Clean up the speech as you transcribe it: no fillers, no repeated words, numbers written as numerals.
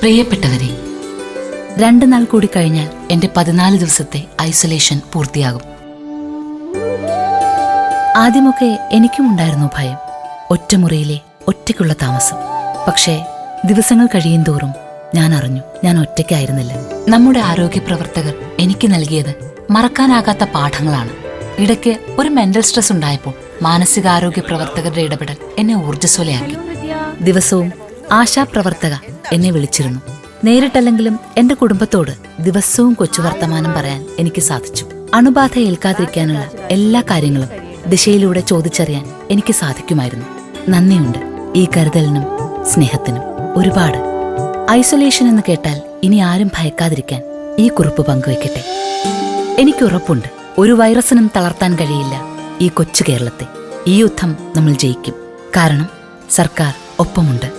പ്രിയപ്പെട്ടവരെ, 2 നാൾ കൂടി കഴിഞ്ഞാൽ എന്റെ 14 ദിവസത്തെ ഐസൊലേഷൻ പൂർത്തിയാകും. ആദ്യമൊക്കെ എനിക്കും ഉണ്ടായിരുന്നു ഭയം, ഒറ്റമുറിയിലെ ഒറ്റയ്ക്കുള്ള താമസം. പക്ഷേ ദിവസങ്ങൾ കഴിയും തോറും ഞാൻ അറിഞ്ഞു, ഞാൻ ഒറ്റയ്ക്കായിരുന്നില്ല. നമ്മുടെ ആരോഗ്യ പ്രവർത്തകർ എനിക്ക് നൽകിയത് മറക്കാനാകാത്ത പാഠങ്ങളാണ്. ഇടയ്ക്ക് ഒരു മെന്റൽ സ്ട്രെസ് ഉണ്ടായപ്പോൾ മാനസികാരോഗ്യ പ്രവർത്തകരുടെ ഇടപെടൽ എന്നെ ഊർജ്ജസ്വലയാക്കി. ദിവസവും ആശാപ്രവർത്തക എന്നെ വിളിച്ചിരുന്നു. നേരിട്ടല്ലെങ്കിലും എന്റെ കുടുംബത്തോട് ദിവസവും കൊച്ചു വർത്തമാനം പറയാൻ എനിക്ക് സാധിച്ചു. അണുബാധ ഏൽക്കാതിരിക്കാനുള്ള എല്ലാ കാര്യങ്ങളും ദിശയിലൂടെ ചോദിച്ചറിയാൻ എനിക്ക് സാധിക്കുമായിരുന്നു. നന്ദിയുണ്ട് ഈ കരുതലിനും സ്നേഹത്തിനും ഒരുപാട്. ഐസൊലേഷൻ എന്ന് കേട്ടാൽ ഇനി ആരും ഭയക്കാതിരിക്കാൻ ഈ കുറിപ്പ് പങ്കുവയ്ക്കട്ടെ. എനിക്കുറപ്പുണ്ട്, ഒരു വൈറസിനും തളർത്താൻ കഴിയില്ല ഈ കൊച്ചു കേരളത്തെ. ഈ യുദ്ധം നമ്മൾ ജയിക്കും. കാരണം സർക്കാർ ഒപ്പമുണ്ട്.